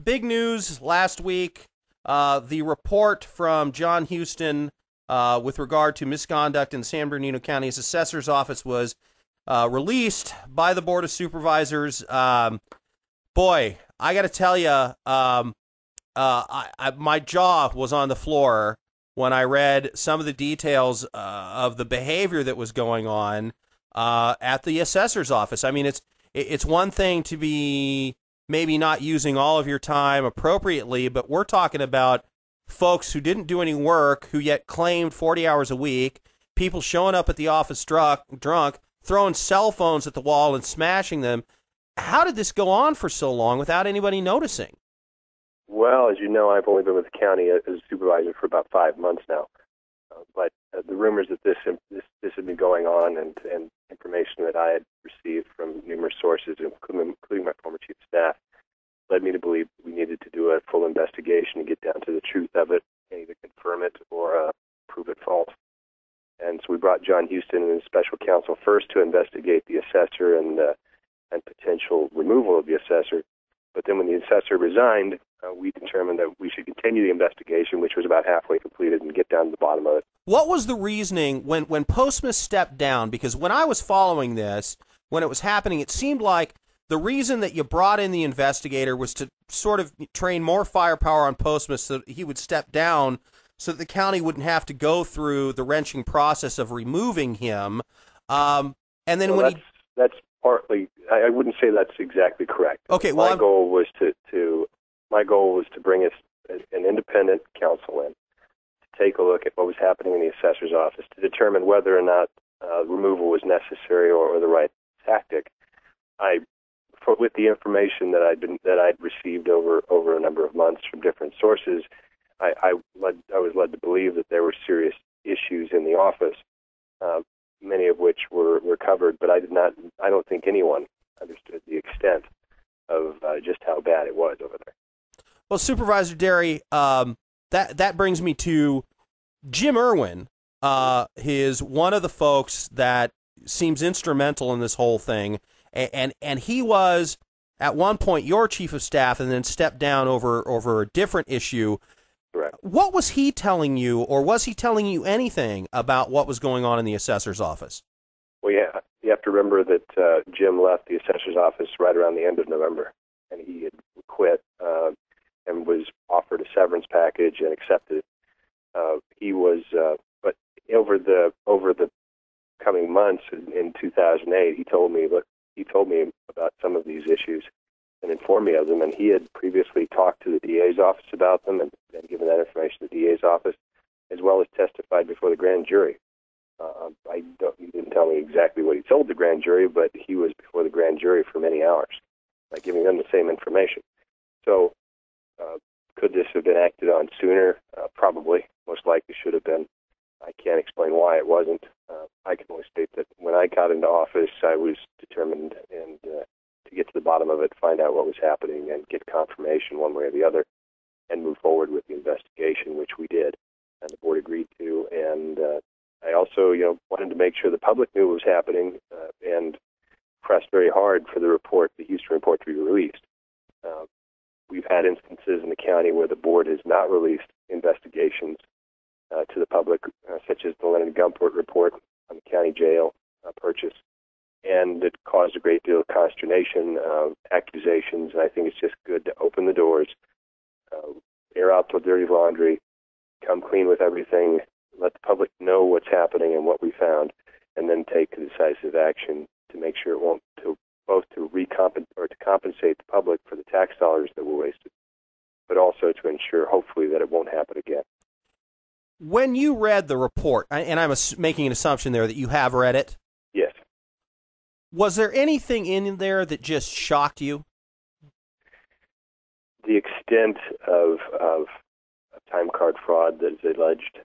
big news last week. The report from John Hueston with regard to misconduct in San Bernardino County's Assessor's Office was released by the Board of Supervisors. Boy, I got to tell you, my jaw was on the floor when I read some of the details of the behavior that was going on at the Assessor's Office. I mean, it's one thing to be maybe not using all of your time appropriately, but we're talking about folks who didn't do any work, who yet claimed 40 hours a week, people showing up at the office drunk, throwing cell phones at the wall and smashing them. How did this go on for so long without anybody noticing? Well, as you know, I've only been with the county as a supervisor for about 5 months now. But the rumors that this had been going on and information that I had received from numerous sources, including my former chief of staff, led me to believe we needed to do a full investigation to get down to the truth of it and either confirm it or prove it false. And so we brought John Hueston and his special counsel first to investigate the assessor and potential removal of the assessor. But then when the assessor resigned, we determined that we should continue the investigation, which was about halfway completed, and get down to the bottom of it. What was the reasoning when Postmus stepped down? Because when I was following this, when it was happening, it seemed like the reason that you brought in the investigator was to sort of train more firepower on Postmus so that he would step down so that the county wouldn't have to go through the wrenching process of removing him. And then that's partly, I wouldn't say that's exactly correct. Okay, well, my goal was to bring an independent counsel in to take a look at what was happening in the assessor's office to determine whether or not removal was necessary or the right tactic. With the information that I'd received over a number of months from different sources, I was led to believe that there were serious issues in the office, many of which were covered, but I don't think anyone understood the extent of just how bad it was over there. Well, Supervisor Derry, that brings me to Jim Irwin. Is one of the folks that seems instrumental in this whole thing, and he was at one point your chief of staff, and then stepped down over a different issue. Correct. What was he telling you, or was he telling you anything about what was going on in the assessor's office? Well, yeah, you have to remember that Jim left the assessor's office right around the end of November, and he had quit and was offered a severance package and accepted it. But over the coming months in 2008, he told me about some of these issues and informed me of them, and he had previously talked to the DA's office about them and given that information to the DA's office, as well as testified before the grand jury. He didn't tell me exactly what he told the grand jury, but he was before the grand jury for many hours, by giving them the same information. So, could this have been acted on sooner? Probably. Most likely should have been. I can't explain why it wasn't. I can only state that when I got into office, I was determined to get to the bottom of it, find out what was happening, and get confirmation one way or the other, and move forward with the investigation, which we did, and the board agreed to. And I also, wanted to make sure the public knew what was happening, and pressed very hard for the Houston report, to be released. We've had instances in the county where the board has not released investigations to the public, such as the Leonard Gumport report on the county jail purchase, and it caused a great deal of consternation, accusations, and I think it's just good to open the doors, air out the dirty laundry, come clean with everything, let the public know what's happening and what we found, and then take decisive action to make sure it won't to compensate the public for the tax dollars that were wasted, but also to ensure, hopefully, that it won't happen again. When you read the report, and I'm making an assumption there that you have read it. Yes. Was there anything in there that just shocked you? The extent of time card fraud that is alleged.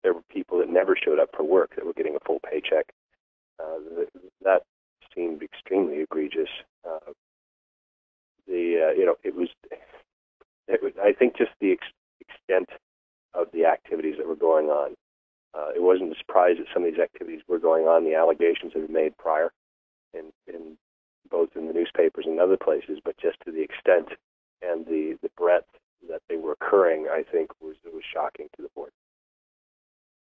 There were people that never showed up for work that were getting a full paycheck. That seemed extremely egregious. It was. I think just the extent of the activities that were going on. It wasn't a surprise that some of these activities were going on. The allegations had been made prior, both in the newspapers and other places, but just to the extent and the breadth that they were occurring, I think was shocking to the